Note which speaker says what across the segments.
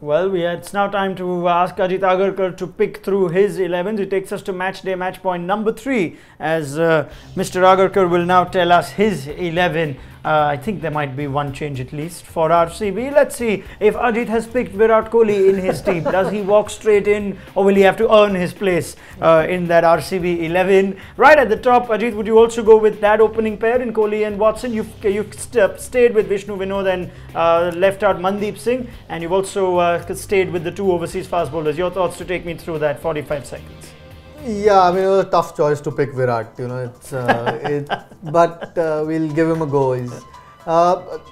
Speaker 1: Well, it's now time to ask Ajit Agarkar to pick through his 11s. It takes us to match day, match point number 3, as Mr. Agarkar will now tell us his 11. I think there might be one change at least for RCB. Let's see if Ajit has picked Virat Kohli in his team. Does he walk straight in, or will he have to earn his place in that RCB 11? Right at the top, Ajit, would you also go with that opening pair in Kohli and Watson? You've stayed with Vishnu Vinod and left out Mandeep Singh, and you've also stayed with the 2 overseas fast bowlers. Your thoughts to take me through that 45 seconds.
Speaker 2: Yeah, I mean, it was a tough choice to pick Virat, but we'll give him a go.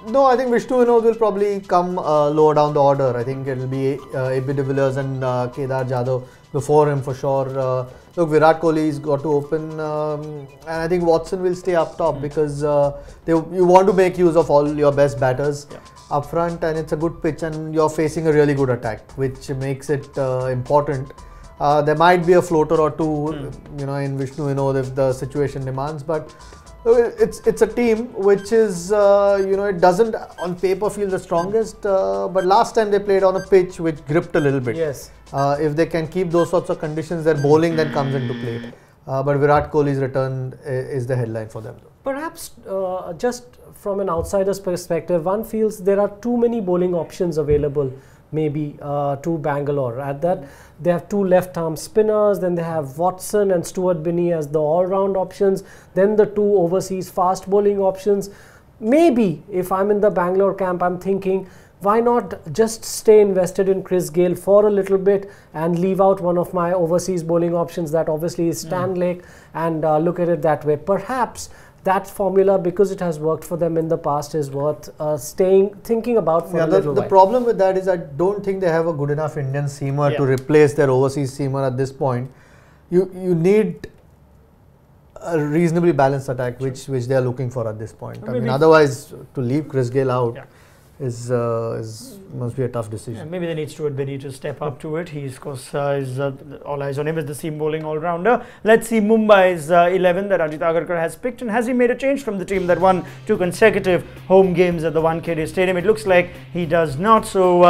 Speaker 2: No, I think Vishnu Vinod will probably come lower down the order. I think it'll be AB de Villiers and Kedar Jadhav before him for sure. Look, Virat Kohli's got to open, and I think Watson will stay up top because you want to make use of all your best batters up front, and it's a good pitch and you're facing a really good attack, which makes it important. There might be a floater or two, in Vishnu Vinod if the situation demands, but it's a team which is, it doesn't on paper feel the strongest, but last time they played on a pitch which gripped a little bit.
Speaker 1: Yes.
Speaker 2: If they can keep those sorts of conditions, their bowling then comes into play. But Virat Kohli's return is the headline for them.
Speaker 3: Perhaps just from an outsider's perspective, one feels there are too many bowling options available. Maybe to Bangalore. At that, they have 2 left-arm spinners, then they have Watson and Stuart Binney as the all-round options, then the 2 overseas fast bowling options. Maybe if I'm in the Bangalore camp, I'm thinking, why not just stay invested in Chris Gayle for a little bit and leave out one of my overseas bowling options, that obviously is Stanlake, and look at it that way. Perhaps that formula, because it has worked for them in the past, is worth thinking about for a little while.
Speaker 2: The problem with that is I don't think they have a good enough Indian seamer to replace their overseas seamer at this point. You need a reasonably balanced attack, which they are looking for at this point. I mean, otherwise to leave Chris Gayle out must be a tough decision.
Speaker 1: Yeah, maybe they need Stuart Binney to step up to it. He, of course, is all eyes on him as the seam bowling all-rounder. Let's see Mumbai's 11 that Ajit Agarkar has picked, and has he made a change from the team that won 2 consecutive home games at the Wankhede Stadium? It looks like he does not. So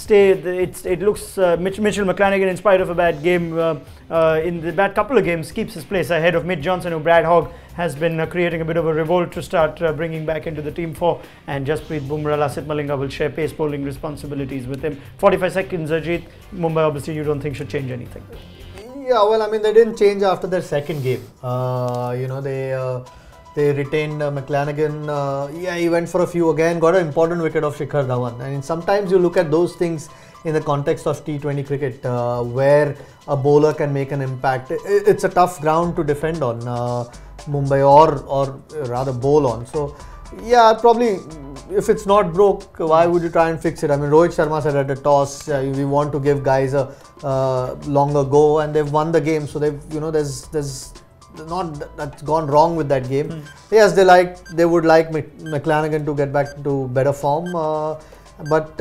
Speaker 1: it looks Mitchell McClanagan, in spite of a bad game in the bad couple of games, keeps his place ahead of Mitch Johnson, who Brad Hogg has been creating a bit of a revolt to start bringing back into the team for, and Jasprit Bumrah, Lasith Malinga will share pace bowling responsibilities with him. 45 seconds, Ajit. Mumbai, obviously, you don't think should change anything.
Speaker 2: Yeah, well, I mean, they didn't change after their second game. They retained McClanagan. He went for a few again, got an important wicket of Shikhar Dhawan. I mean, sometimes you look at those things in the context of T20 cricket, where a bowler can make an impact. It's a tough ground to defend on, Mumbai, or rather bowl on. So, yeah, probably if it's not broke, why would you try and fix it? I mean, Rohit Sharma said at the toss, we want to give guys a longer go, and they've won the game. So they've, there's not that's gone wrong with that game. Yes, they would like McClanagan to get back to better form. But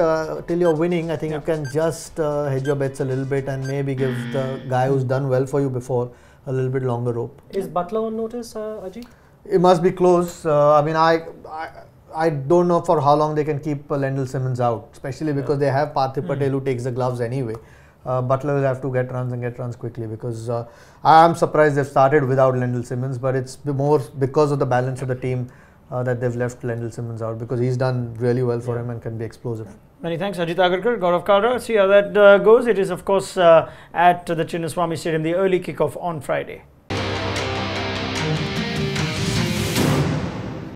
Speaker 2: till you're winning, I think you can just hedge your bets a little bit and maybe give the guy who's done well for you before a little bit longer rope.
Speaker 3: Is Butler on notice, Ajit?
Speaker 2: It must be close. I mean, I don't know for how long they can keep Lendl Simmons out, especially because they have Parthiv Patel who takes the gloves anyway. Butler will have to get runs quickly, because I am surprised they've started without Lendl Simmons, but it's more because of the balance of the team that they've left Lendl Simmons out, because he's done really well for him and can be explosive.
Speaker 1: Many thanks, Ajit Agarkar. Gaurav Kalra. See how that goes. It is, of course, at the Chinnaswamy Stadium, the early kickoff on Friday.